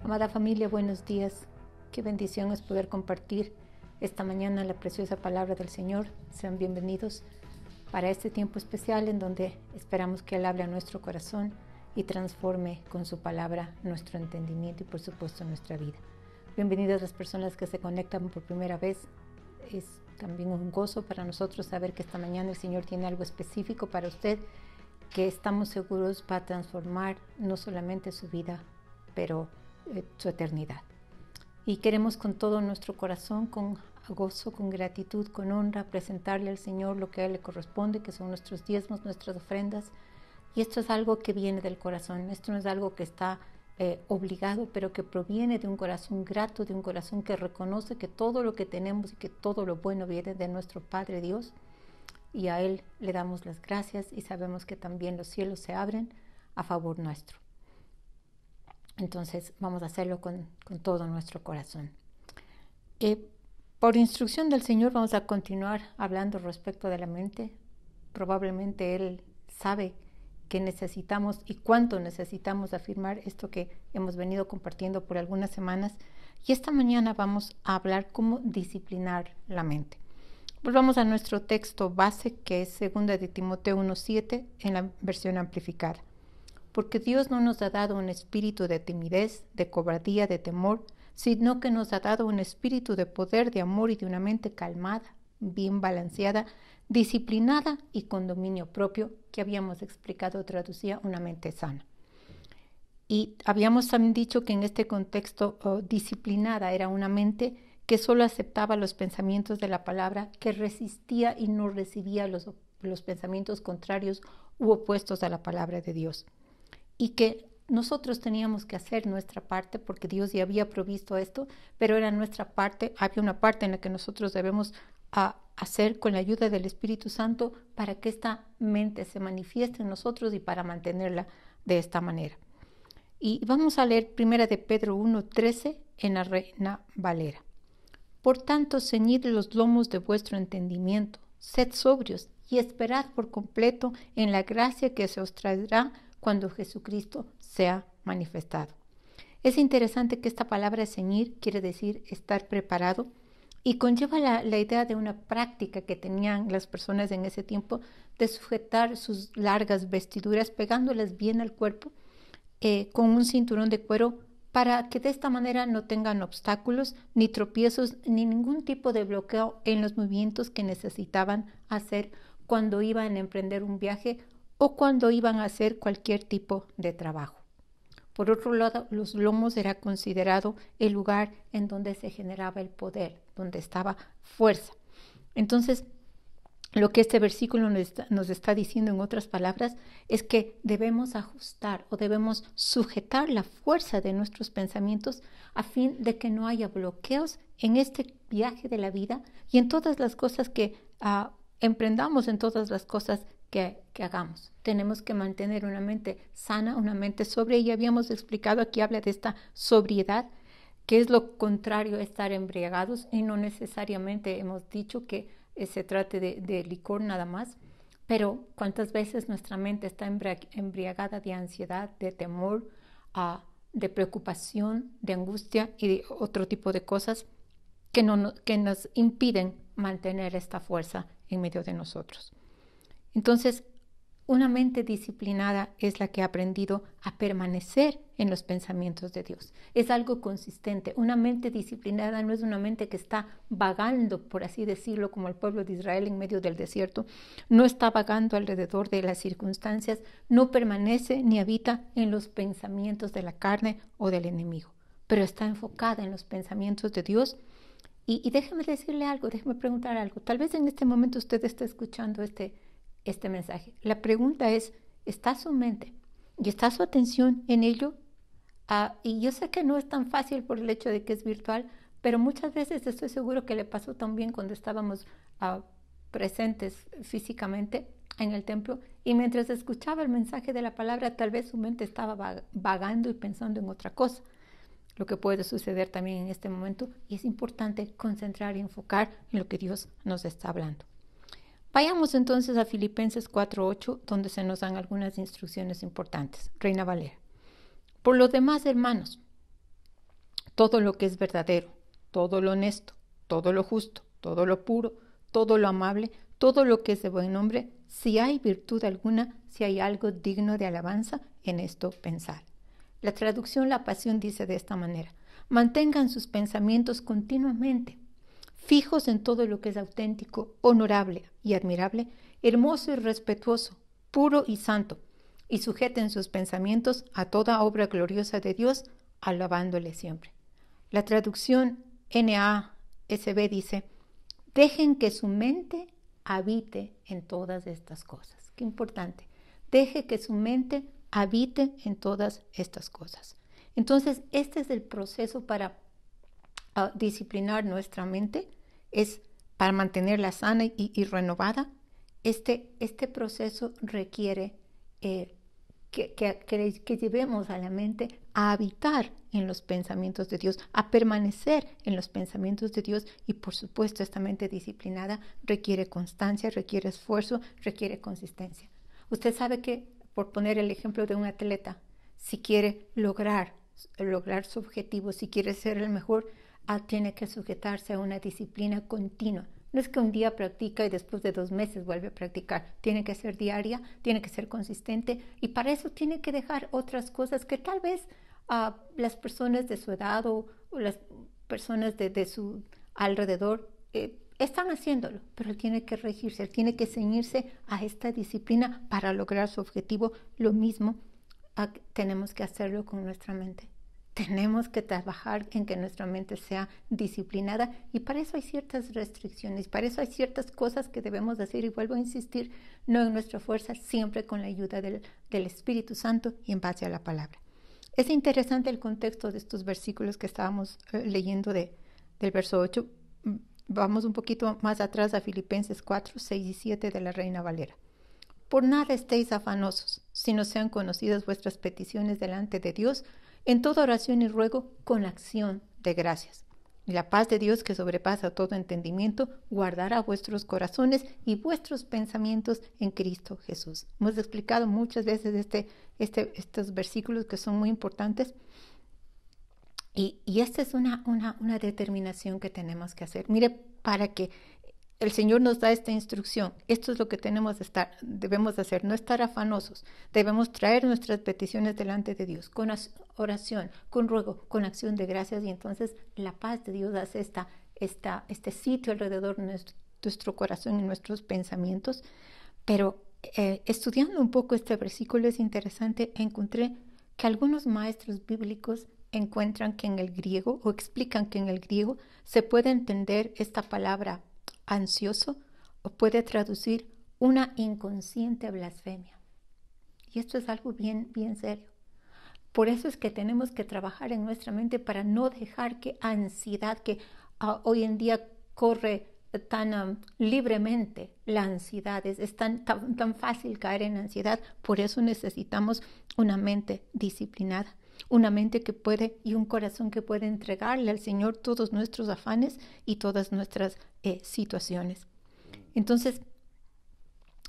Amada familia, buenos días. Qué bendición es poder compartir esta mañana la preciosa palabra del Señor. Sean bienvenidos para este tiempo especial en donde esperamos que Él hable a nuestro corazón y transforme con su palabra nuestro entendimiento y por supuesto nuestra vida. Bienvenidas las personas que se conectan por primera vez. Es también un gozo para nosotros saber que esta mañana el Señor tiene algo específico para usted que estamos seguros va a transformar no solamente su vida, pero su eternidad. Y queremos con todo nuestro corazón, con gozo, con gratitud, con honra, presentarle al Señor lo que a Él le corresponde, que son nuestros diezmos, nuestras ofrendas. Y esto es algo que viene del corazón. Esto no es algo que está obligado, pero que proviene de un corazón grato, de un corazón que reconoce que todo lo que tenemos y que todo lo bueno viene de nuestro Padre Dios. Y a Él le damos las gracias y sabemos que también los cielos se abren a favor nuestro. Entonces vamos a hacerlo con todo nuestro corazón. Por instrucción del Señor vamos a continuar hablando respecto de la mente. Probablemente Él sabe que necesitamos y cuánto necesitamos afirmar esto que hemos venido compartiendo por algunas semanas. Y esta mañana vamos a hablar cómo disciplinar la mente. Volvamos a nuestro texto base, que es 2 de Timoteo 1:7 en la versión amplificada. Porque Dios no nos ha dado un espíritu de timidez, de cobardía, de temor, sino que nos ha dado un espíritu de poder, de amor y de una mente calmada, bien balanceada, disciplinada y con dominio propio, que habíamos explicado traducía una mente sana. Y habíamos también dicho que en este contexto disciplinada era una mente que solo aceptaba los pensamientos de la palabra, que resistía y no recibía los pensamientos contrarios u opuestos a la palabra de Dios. Y que nosotros teníamos que hacer nuestra parte porque Dios ya había provisto esto, pero era nuestra parte, había una parte en la que nosotros debemos hacer con la ayuda del Espíritu Santo para que esta mente se manifieste en nosotros y para mantenerla de esta manera. Y vamos a leer 1 de Pedro 1:13 en la Reina Valera. Por tanto, ceñid los lomos de vuestro entendimiento, sed sobrios y esperad por completo en la gracia que se os traerá cuando Jesucristo sea manifestado. Es interesante que esta palabra ceñir quiere decir estar preparado y conlleva la idea de una práctica que tenían las personas en ese tiempo de sujetar sus largas vestiduras pegándolas bien al cuerpo con un cinturón de cuero para que de esta manera no tengan obstáculos, ni tropiezos, ni ningún tipo de bloqueo en los movimientos que necesitaban hacer cuando iban a emprender un viaje o cuando iban a hacer cualquier tipo de trabajo. Por otro lado, los lomos era considerado el lugar en donde se generaba el poder, donde estaba fuerza. Entonces, lo que este versículo nos está diciendo en otras palabras es que debemos ajustar o debemos sujetar la fuerza de nuestros pensamientos a fin de que no haya bloqueos en este viaje de la vida y en todas las cosas que emprendamos, en todas las cosas que hagamos. Tenemos que mantener una mente sana, una mente sobria, y habíamos explicado, aquí habla de esta sobriedad, que es lo contrario a estar embriagados, y no necesariamente hemos dicho que se trate de licor nada más, pero cuántas veces nuestra mente está embriagada de ansiedad, de temor, de preocupación, de angustia y de otro tipo de cosas que nos impiden mantener esta fuerza en medio de nosotros. Entonces, una mente disciplinada es la que ha aprendido a permanecer en los pensamientos de Dios. Es algo consistente. Una mente disciplinada no es una mente que está vagando, por así decirlo, como el pueblo de Israel en medio del desierto. No está vagando alrededor de las circunstancias, no permanece ni habita en los pensamientos de la carne o del enemigo, pero está enfocada en los pensamientos de Dios. Y déjeme decirle algo, déjeme preguntar algo. Tal vez en este momento usted está escuchando este mensaje. La pregunta es, ¿está su mente y está su atención en ello? Y yo sé que no es tan fácil por el hecho de que es virtual, pero muchas veces estoy seguro que le pasó también cuando estábamos presentes físicamente en el templo, y mientras escuchaba el mensaje de la palabra, tal vez su mente estaba vagando y pensando en otra cosa, lo que puede suceder también en este momento, y es importante concentrar y enfocar en lo que Dios nos está hablando. Vayamos entonces a Filipenses 4:8, donde se nos dan algunas instrucciones importantes. Reina Valera. Por lo demás, hermanos, todo lo que es verdadero, todo lo honesto, todo lo justo, todo lo puro, todo lo amable, todo lo que es de buen nombre, si hay virtud alguna, si hay algo digno de alabanza, en esto pensar. La traducción La Pasión dice de esta manera: mantengan sus pensamientos continuamente fijos en todo lo que es auténtico, honorable y admirable, hermoso y respetuoso, puro y santo, y sujeten sus pensamientos a toda obra gloriosa de Dios, alabándole siempre. La traducción NASB dice: dejen que su mente habite en todas estas cosas. Qué importante. Deje que su mente habite en todas estas cosas. Entonces, este es el proceso para disciplinar nuestra mente, es para mantenerla sana y renovada. Este proceso requiere que llevemos a la mente a habitar en los pensamientos de Dios, a permanecer en los pensamientos de Dios. Y por supuesto, esta mente disciplinada requiere constancia, requiere esfuerzo, requiere consistencia. Usted sabe que, por poner el ejemplo de un atleta, si quiere lograr su objetivo, si quiere ser el mejor, tiene que sujetarse a una disciplina continua. No es que un día practica y después de 2 meses vuelve a practicar. Tiene que ser diaria, tiene que ser consistente, y para eso tiene que dejar otras cosas que tal vez las personas de su edad o las personas de su alrededor están haciéndolo, pero él tiene que regirse, él tiene que ceñirse a esta disciplina para lograr su objetivo. Lo mismo tenemos que hacerlo con nuestra mente. Tenemos que trabajar en que nuestra mente sea disciplinada, y para eso hay ciertas restricciones, para eso hay ciertas cosas que debemos hacer, y vuelvo a insistir, no en nuestra fuerza, siempre con la ayuda del Espíritu Santo y en base a la palabra. Es interesante el contexto de estos versículos que estábamos leyendo del verso 8. Vamos un poquito más atrás a Filipenses 4, 6 y 7 de la Reina Valera. Por nada estéis afanosos, sino sean conocidas vuestras peticiones delante de Dios, en toda oración y ruego, con acción de gracias. Y la paz de Dios, que sobrepasa todo entendimiento, guardará vuestros corazones y vuestros pensamientos en Cristo Jesús. Hemos explicado muchas veces estos versículos que son muy importantes. Y esta es una determinación que tenemos que hacer. Mire, para que el Señor nos da esta instrucción, esto es lo que debemos hacer, no estar afanosos. Debemos traer nuestras peticiones delante de Dios, con oración, con ruego, con acción de gracias, y entonces la paz de Dios hace este sitio alrededor de nuestro corazón y nuestros pensamientos. Pero estudiando un poco este versículo es interesante, encontré que algunos maestros bíblicos encuentran que en el griego, o explican que en el griego, se puede entender esta palabra ansioso, o puede traducir una inconsciente blasfemia. Y esto es algo bien, bien serio. Por eso es que tenemos que trabajar en nuestra mente para no dejar que ansiedad, que hoy en día corre tan libremente la ansiedad, es tan fácil caer en ansiedad. Por eso necesitamos una mente disciplinada, una mente que puede, y un corazón que puede entregarle al Señor todos nuestros afanes y todas nuestras situaciones. Entonces,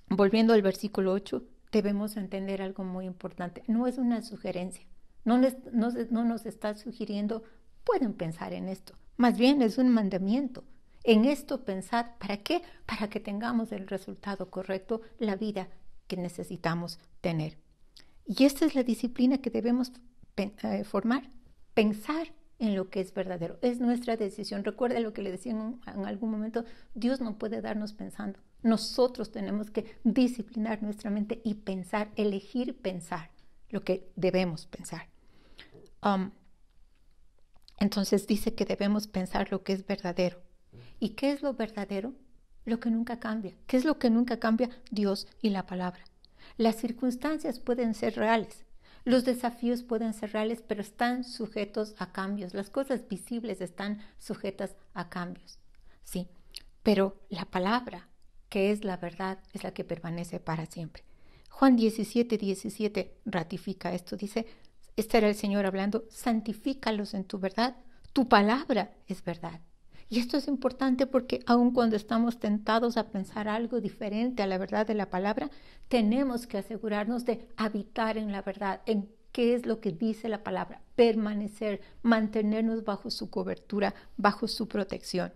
volviendo al versículo 8, debemos entender algo muy importante. No es una sugerencia, no nos está sugiriendo, pueden pensar en esto. Más bien es un mandamiento. En esto pensad, ¿para qué? Para que tengamos el resultado correcto, la vida que necesitamos tener. Y esta es la disciplina que debemos formar, pensar en lo que es verdadero. Es nuestra decisión. Recuerda lo que le decía en algún momento, Dios no puede darnos pensando. Nosotros tenemos que disciplinar nuestra mente y pensar, elegir pensar lo que debemos pensar. Entonces dice que debemos pensar lo que es verdadero. ¿Y qué es lo verdadero? Lo que nunca cambia. ¿Qué es lo que nunca cambia? Dios y la palabra. Las circunstancias pueden ser reales, los desafíos pueden ser reales, pero están sujetos a cambios. Las cosas visibles están sujetas a cambios, sí. Pero la palabra, que es la verdad, es la que permanece para siempre. Juan 17:17 ratifica esto. Dice, este era el Señor hablando: santifícalos en tu verdad, tu palabra es verdad. Y esto es importante porque aun cuando estamos tentados a pensar algo diferente a la verdad de la palabra, tenemos que asegurarnos de habitar en la verdad, en qué es lo que dice la palabra, permanecer, mantenernos bajo su cobertura, bajo su protección.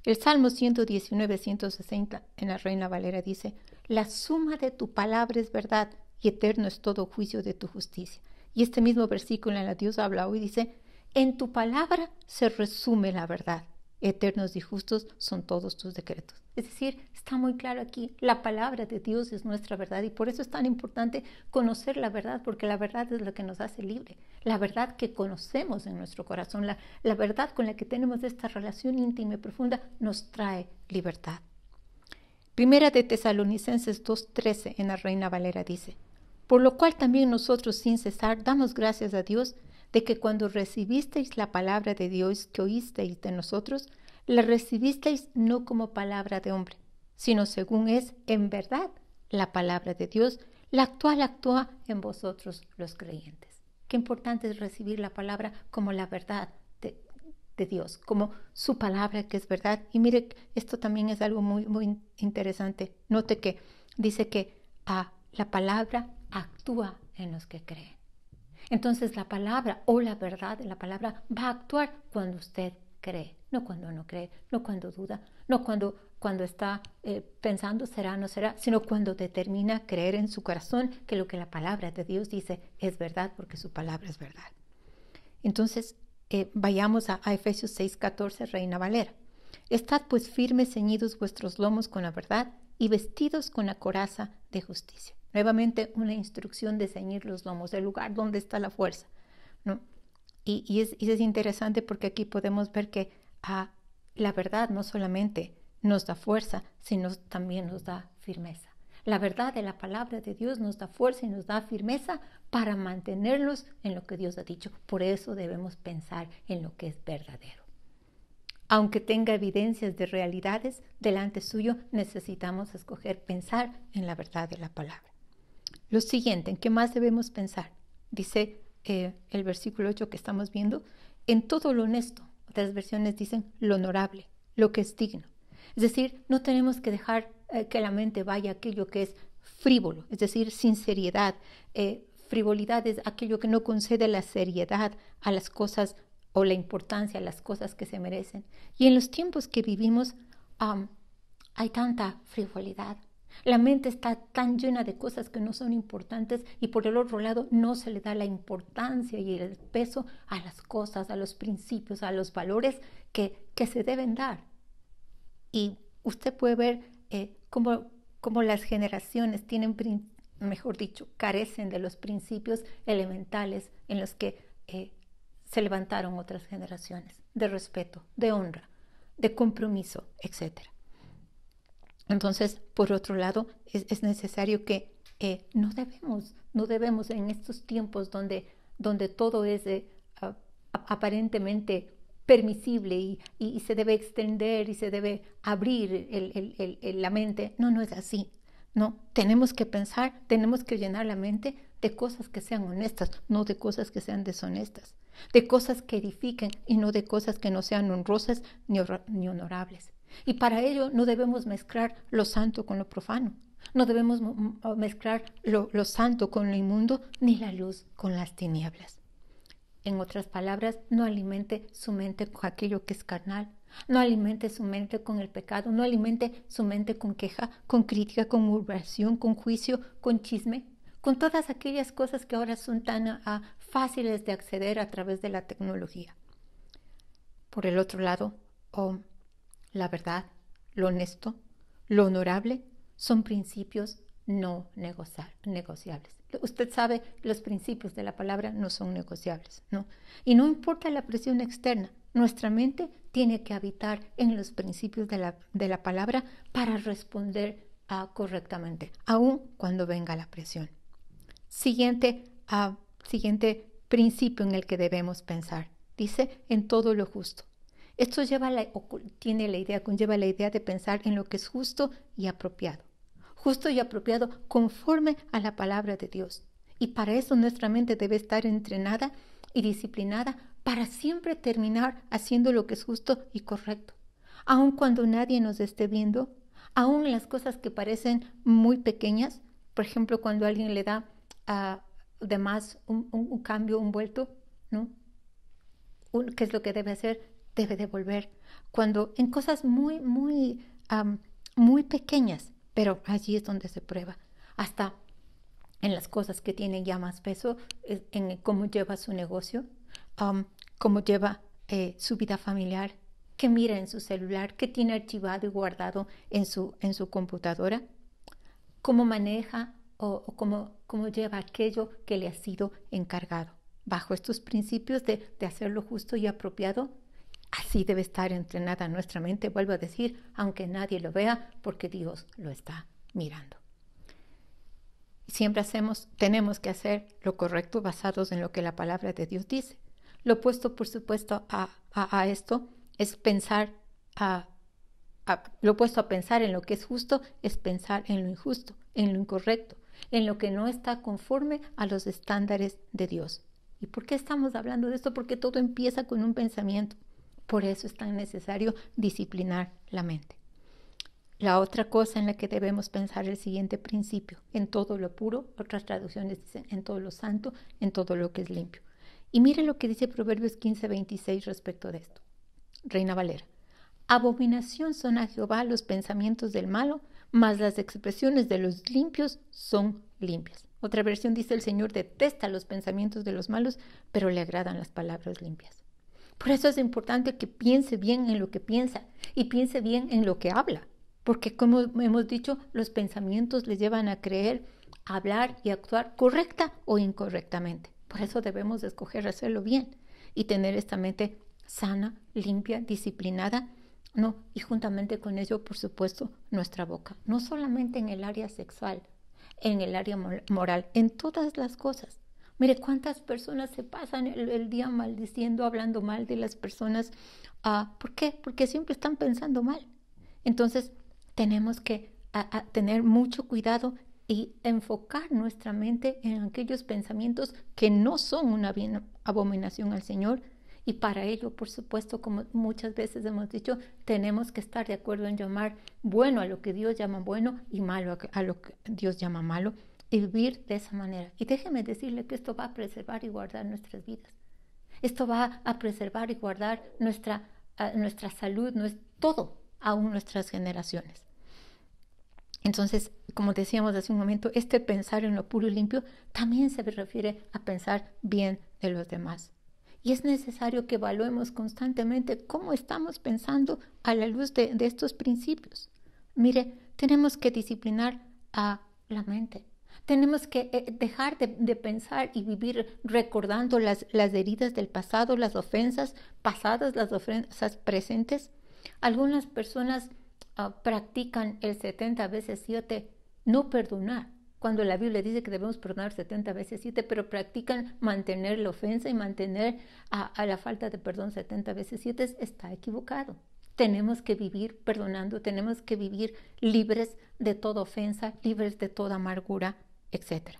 El Salmo 119, 160 en la Reina Valera dice: la suma de tu palabra es verdad y eterno es todo juicio de tu justicia. Y este mismo versículo en la Dios habla hoy dice: en tu palabra se resume la verdad. Eternos y justos son todos tus decretos. Es decir, está muy claro aquí, la palabra de Dios es nuestra verdad y por eso es tan importante conocer la verdad, porque la verdad es lo que nos hace libre. La verdad que conocemos en nuestro corazón, la verdad con la que tenemos esta relación íntima y profunda nos trae libertad. Primera de Tesalonicenses 2:13 en la Reina Valera dice: por lo cual también nosotros sin cesar damos gracias a Dios de que cuando recibisteis la palabra de Dios que oísteis de nosotros, la recibisteis no como palabra de hombre, sino según es en verdad la palabra de Dios, la cual actúa en vosotros los creyentes. Qué importante es recibir la palabra como la verdad de Dios, como su palabra que es verdad. Y mire, esto también es algo muy, muy interesante. Note que dice que la palabra actúa en los que creen. Entonces la palabra o la verdad de la palabra va a actuar cuando usted cree, no cuando no cree, no cuando duda, no cuando está pensando será o no será, sino cuando determina creer en su corazón que lo que la palabra de Dios dice es verdad, porque su palabra es verdad. Entonces vayamos a Efesios 6:14, Reina Valera. Estad pues firmes, ceñidos vuestros lomos con la verdad y vestidos con la coraza de justicia. Nuevamente una instrucción de ceñir los lomos, el lugar donde está la fuerza, ¿no? Y es interesante porque aquí podemos ver que la verdad no solamente nos da fuerza, sino también nos da firmeza. La verdad de la palabra de Dios nos da fuerza y nos da firmeza para mantenernos en lo que Dios ha dicho. Por eso debemos pensar en lo que es verdadero. Aunque tenga evidencias de realidades delante suyo, necesitamos escoger pensar en la verdad de la palabra. Lo siguiente, ¿en qué más debemos pensar? Dice el versículo 8 que estamos viendo: en todo lo honesto. Otras versiones dicen lo honorable, lo que es digno. Es decir, no tenemos que dejar que la mente vaya a aquello que es frívolo, es decir, sin seriedad. Frivolidad es aquello que no concede la seriedad a las cosas o la importancia a las cosas que se merecen. Y en los tiempos que vivimos hay tanta frivolidad. La mente está tan llena de cosas que no son importantes y por el otro lado no se le da la importancia y el peso a las cosas, a los principios, a los valores que se deben dar. Y usted puede ver cómo las generaciones tienen, mejor dicho, carecen de los principios elementales en los que se levantaron otras generaciones, de respeto, de honra, de compromiso, etc. Entonces, por otro lado, es necesario que no debemos en estos tiempos donde todo es aparentemente permisible y se debe extender y se debe abrir la mente. No es así. No, tenemos que pensar, tenemos que llenar la mente de cosas que sean honestas, no de cosas que sean deshonestas, de cosas que edifiquen y no de cosas que no sean honrosas ni honorables. Y para ello no debemos mezclar lo santo con lo profano, no debemos mezclar lo santo con lo inmundo, ni la luz con las tinieblas. En otras palabras, no alimente su mente con aquello que es carnal, no alimente su mente con el pecado, no alimente su mente con queja, con crítica, con murmuración, con juicio, con chisme, con todas aquellas cosas que ahora son tan fáciles de acceder a través de la tecnología. Por el otro lado, la verdad, lo honesto, lo honorable, son principios no negociables. Usted sabe, los principios de la palabra no son negociables, ¿no? Y no importa la presión externa, nuestra mente tiene que habitar en los principios de la palabra para responder correctamente, aun cuando venga la presión. Siguiente principio en el que debemos pensar. Dice, en todo lo justo. Esto conlleva la idea de pensar en lo que es justo y apropiado. Justo y apropiado conforme a la palabra de Dios. Y para eso nuestra mente debe estar entrenada y disciplinada para siempre terminar haciendo lo que es justo y correcto. Aun cuando nadie nos esté viendo, aun las cosas que parecen muy pequeñas, por ejemplo, cuando alguien le da de más un cambio, un vuelto, ¿no? ¿Qué es lo que debe hacer? Debe devolver. Cuando en cosas muy pequeñas, pero allí es donde se prueba. Hasta en las cosas que tienen ya más peso, en cómo lleva su negocio, cómo lleva su vida familiar, qué mira en su celular, qué tiene archivado y guardado en su computadora, cómo maneja o cómo lleva aquello que le ha sido encargado. Bajo estos principios de hacer lo justo y apropiado, así debe estar entrenada nuestra mente, vuelvo a decir, aunque nadie lo vea, porque Dios lo está mirando. Siempre tenemos que hacer lo correcto basados en lo que la palabra de Dios dice. Lo opuesto, por supuesto, a esto es pensar, lo opuesto a pensar en lo que es justo es pensar en lo injusto, en lo incorrecto, en lo que no está conforme a los estándares de Dios. ¿Y por qué estamos hablando de esto? Porque todo empieza con un pensamiento. Por eso es tan necesario disciplinar la mente. La otra cosa en la que debemos pensar es el siguiente principio: en todo lo puro, otras traducciones dicen en todo lo santo, en todo lo que es limpio. Y mire lo que dice Proverbios 15:26 respecto de esto. Reina Valera: abominación son a Jehová los pensamientos del malo, mas las expresiones de los limpios son limpias. Otra versión dice: el Señor detesta los pensamientos de los malos, pero le agradan las palabras limpias. Por eso es importante que piense bien en lo que piensa y piense bien en lo que habla. Porque, como hemos dicho, los pensamientos les llevan a creer, a hablar y actuar correcta o incorrectamente. Por eso debemos escoger hacerlo bien y tener esta mente sana, limpia, disciplinada, ¿no? Y juntamente con ello, por supuesto, nuestra boca. No solamente en el área sexual, en el área moral, en todas las cosas. Mire cuántas personas se pasan el día maldiciendo, hablando mal de las personas. ¿Por qué? Porque siempre están pensando mal. Entonces, tenemos que tener mucho cuidado y enfocar nuestra mente en aquellos pensamientos que no son una abominación al Señor. Y para ello, por supuesto, como muchas veces hemos dicho, tenemos que estar de acuerdo en llamar bueno a lo que Dios llama bueno y malo a lo que Dios llama malo, y vivir de esa manera. Y déjeme decirle que esto va a preservar y guardar nuestras vidas. Esto va a preservar y guardar nuestra salud, todo, aún nuestras generaciones. Entonces, como decíamos hace un momento, este pensar en lo puro y limpio también se refiere a pensar bien de los demás. Y es necesario que evaluemos constantemente cómo estamos pensando a la luz de estos principios. Mire, tenemos que disciplinar a la mente. Tenemos que dejar de pensar y vivir recordando las heridas del pasado, las ofensas pasadas, las ofensas presentes. Algunas personas practican el 70 veces 7, no perdonar, cuando la Biblia dice que debemos perdonar 70 veces 7, pero practican mantener la ofensa y mantener a la falta de perdón 70 veces 7, está equivocado. Tenemos que vivir perdonando, tenemos que vivir libres de toda ofensa, libres de toda amargura, etc.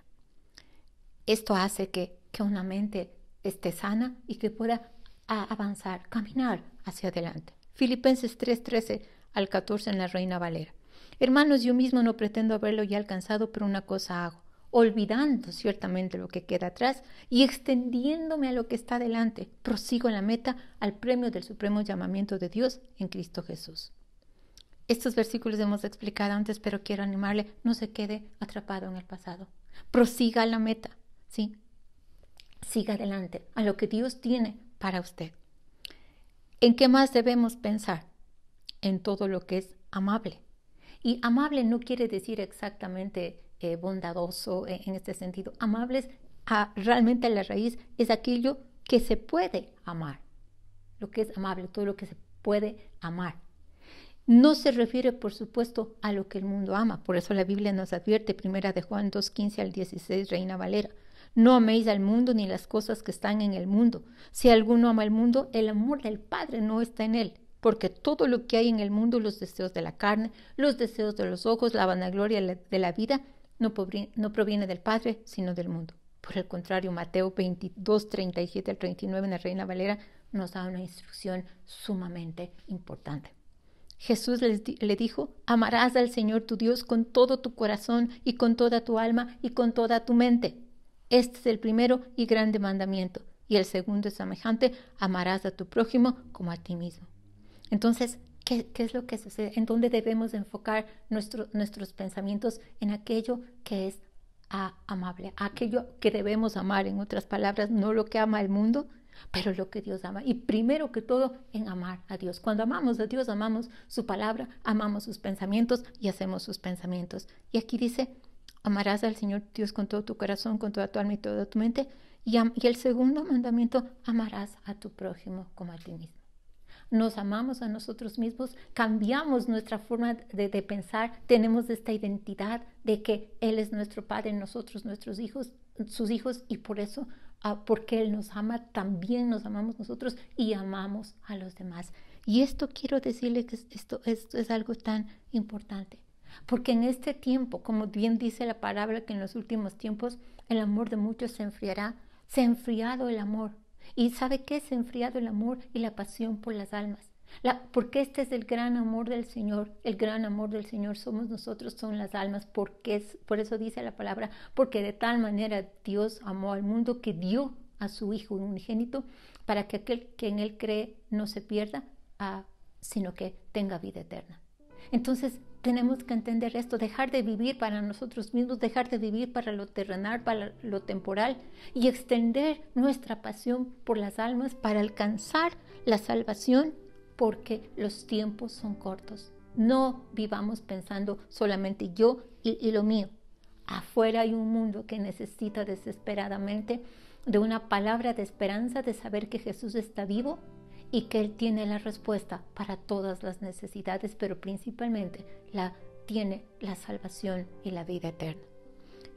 Esto hace que una mente esté sana y que pueda avanzar, caminar hacia adelante. Filipenses 3:13 al 14 en la Reina Valera. Hermanos, yo mismo no pretendo haberlo ya alcanzado, pero una cosa hago, olvidando ciertamente lo que queda atrás y extendiéndome a lo que está delante, prosigo en la meta al premio del supremo llamamiento de Dios en Cristo Jesús. Estos versículos hemos explicado antes, pero quiero animarle, no se quede atrapado en el pasado. Prosiga a la meta, ¿sí? Siga adelante, a lo que Dios tiene para usted. ¿En qué más debemos pensar? En todo lo que es amable. Y amable no quiere decir exactamente bondadoso en este sentido. Amable realmente la raíz es aquello que se puede amar. Lo que es amable, todo lo que se puede amar. No se refiere, por supuesto, a lo que el mundo ama. Por eso la Biblia nos advierte, 1 de Juan 2:15 al 16, Reina Valera. No améis al mundo ni las cosas que están en el mundo. Si alguno ama al mundo, el amor del Padre no está en él. Porque todo lo que hay en el mundo, los deseos de la carne, los deseos de los ojos, la vanagloria de la vida, no proviene del Padre, sino del mundo. Por el contrario, Mateo 22:37 al 39 en la Reina Valera nos da una instrucción sumamente importante. Jesús le dijo: amarás al Señor tu Dios con todo tu corazón y con toda tu alma y con toda tu mente. Este es el primero y grande mandamiento. Y el segundo es semejante: amarás a tu prójimo como a ti mismo. Entonces, ¿qué es lo que sucede? ¿En dónde debemos enfocar nuestros pensamientos? En aquello que es amable, aquello que debemos amar, en otras palabras, no lo que ama el mundo, pero lo que Dios ama. Y primero que todo, en amar a Dios. Cuando amamos a Dios, amamos su palabra, amamos sus pensamientos y hacemos sus pensamientos. Y aquí dice: amarás al Señor Dios con todo tu corazón, con toda tu alma y toda tu mente. Y el segundo mandamiento: amarás a tu prójimo como a ti mismo. Nos amamos a nosotros mismos, cambiamos nuestra forma de pensar, tenemos esta identidad de que Él es nuestro Padre, nosotros nuestros hijos, sus hijos, y por eso, porque Él nos ama, también nos amamos nosotros y amamos a los demás. Y esto quiero decirle que esto es algo tan importante, porque en este tiempo, como bien dice la palabra, que en los últimos tiempos el amor de muchos se enfriará. Se ha enfriado el amor. ¿Y sabe qué? Se ha enfriado el amor y la pasión por las almas. Porque este es el gran amor del Señor. El gran amor del Señor somos nosotros, son las almas. Por eso dice la palabra: porque de tal manera Dios amó al mundo que dio a su Hijo unigénito, para que aquel que en Él cree no se pierda, sino que tenga vida eterna. Entonces tenemos que entender esto, dejar de vivir para nosotros mismos, dejar de vivir para lo terrenal, para lo temporal, y extender nuestra pasión por las almas para alcanzar la salvación, porque los tiempos son cortos. No vivamos pensando solamente yo y lo mío. Afuera hay un mundo que necesita desesperadamente de una palabra de esperanza, de saber que Jesús está vivo y que Él tiene la respuesta para todas las necesidades, pero principalmente tiene la salvación y la vida eterna.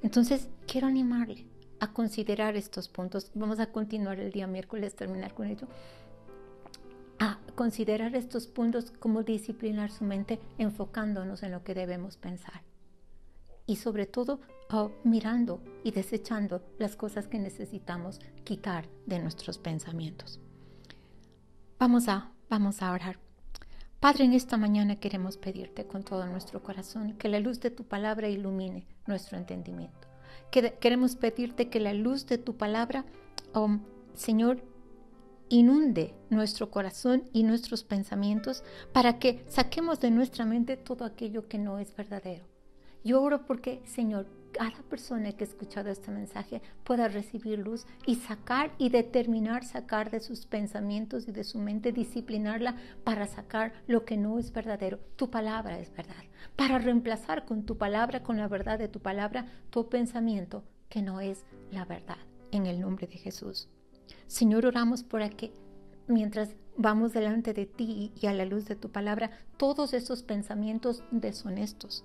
Entonces, quiero animarle a considerar estos puntos. Vamos a continuar el día miércoles, terminar con ello. A considerar estos puntos, como disciplinar su mente, enfocándonos en lo que debemos pensar. Y sobre todo, mirando y desechando las cosas que necesitamos quitar de nuestros pensamientos. Vamos a orar. Padre, en esta mañana queremos pedirte con todo nuestro corazón que la luz de tu palabra ilumine nuestro entendimiento. Queremos pedirte que la luz de tu palabra, Señor, inunde nuestro corazón y nuestros pensamientos, para que saquemos de nuestra mente todo aquello que no es verdadero. Yo oro porque, Señor, cada persona que ha escuchado este mensaje pueda recibir luz y sacar de sus pensamientos y de su mente, disciplinarla para sacar lo que no es verdadero. Tu palabra es verdad. Para reemplazar con tu palabra, con la verdad de tu palabra, tu pensamiento que no es la verdad. En el nombre de Jesús. Señor, oramos por que mientras vamos delante de ti y a la luz de tu palabra, todos esos pensamientos deshonestos,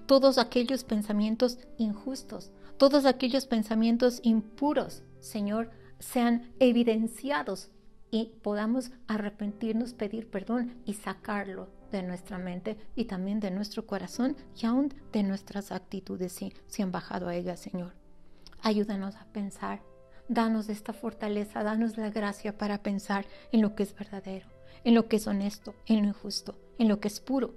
todos aquellos pensamientos injustos, todos aquellos pensamientos impuros, Señor, sean evidenciados y podamos arrepentirnos, pedir perdón y sacarlo de nuestra mente y también de nuestro corazón y aún de nuestras actitudes si han bajado a ellas, Señor. Ayúdanos a pensar. Danos esta fortaleza, danos la gracia para pensar en lo que es verdadero, en lo que es honesto, en lo injusto, en lo que es puro.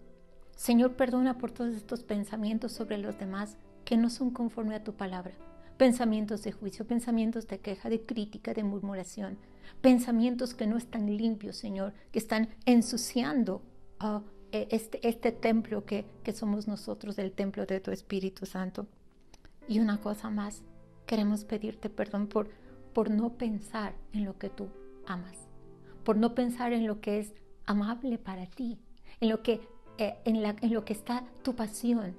Señor, perdona por todos estos pensamientos sobre los demás que no son conforme a tu palabra. Pensamientos de juicio, pensamientos de queja, de crítica, de murmuración. Pensamientos que no están limpios, Señor, que están ensuciando este templo que somos nosotros, el templo de tu Espíritu Santo. Y una cosa más, queremos pedirte perdón por no pensar en lo que tú amas, por no pensar en lo que es amable para ti, en lo que está tu pasión,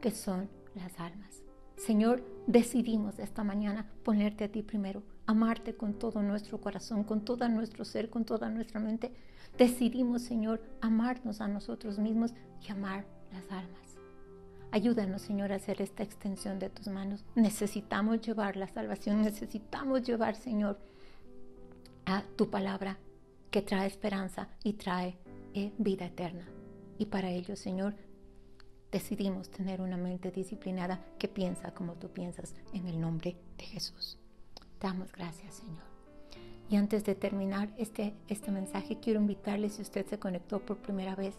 que son las almas. Señor, decidimos esta mañana ponerte a ti primero, amarte con todo nuestro corazón, con todo nuestro ser, con toda nuestra mente. Decidimos, Señor, amarnos a nosotros mismos y amar las almas. Ayúdanos, Señor, a hacer esta extensión de tus manos. Necesitamos llevar la salvación, necesitamos llevar, Señor, a tu palabra que trae esperanza y trae vida eterna. Y para ello, Señor, decidimos tener una mente disciplinada que piensa como tú piensas, en el nombre de Jesús. Damos gracias, Señor. Y antes de terminar este mensaje, quiero invitarle, si usted se conectó por primera vez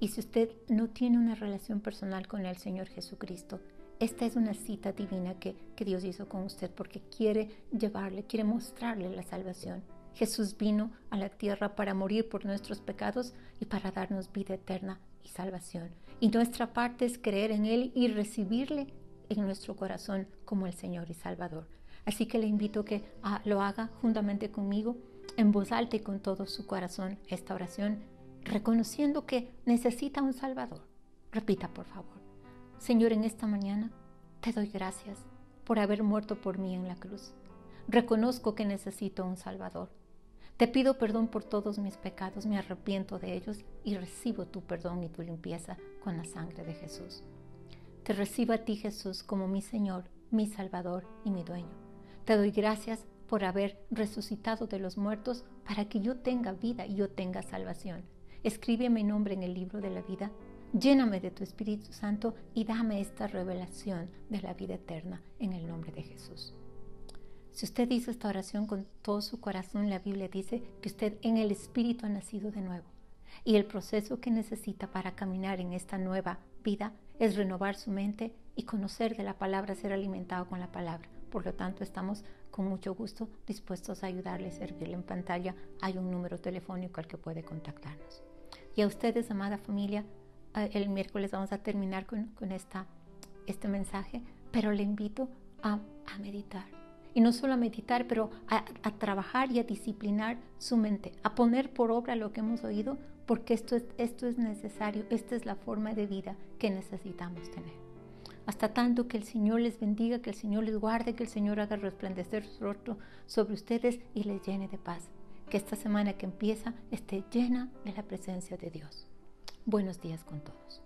y si usted no tiene una relación personal con el Señor Jesucristo, esta es una cita divina que Dios hizo con usted porque quiere llevarle, quiere mostrarle la salvación. Jesús vino a la tierra para morir por nuestros pecados y para darnos vida eterna y salvación. Y nuestra parte es creer en Él y recibirle en nuestro corazón como el Señor y Salvador. Así que le invito a que lo haga juntamente conmigo, en voz alta y con todo su corazón, esta oración, reconociendo que necesita un Salvador. Repita, por favor. Señor, en esta mañana te doy gracias por haber muerto por mí en la cruz. Reconozco que necesito un Salvador. Te pido perdón por todos mis pecados, me arrepiento de ellos y recibo tu perdón y tu limpieza con la sangre de Jesús. Te recibo a ti, Jesús, como mi Señor, mi Salvador y mi dueño. Te doy gracias por haber resucitado de los muertos para que yo tenga vida y yo tenga salvación. Escribe mi nombre en el libro de la vida. Lléname de tu Espíritu Santo y dame esta revelación de la vida eterna en el nombre de Jesús. Si usted hizo esta oración con todo su corazón, la Biblia dice que usted en el Espíritu ha nacido de nuevo. Y el proceso que necesita para caminar en esta nueva vida es renovar su mente y conocer de la palabra, ser alimentado con la palabra. Por lo tanto, estamos con mucho gusto dispuestos a ayudarle y servirle. En pantalla hay un número telefónico al que puede contactarnos. Y a ustedes, amada familia, el miércoles vamos a terminar con este mensaje, pero le invito a meditar. Y no solo a meditar, pero a trabajar y a disciplinar su mente, a poner por obra lo que hemos oído, porque esto es necesario, esta es la forma de vida que necesitamos tener. Hasta tanto, que el Señor les bendiga, que el Señor les guarde, que el Señor haga resplandecer su rostro sobre ustedes y les llene de paz. Que esta semana que empieza esté llena de la presencia de Dios. Buenos días con todos.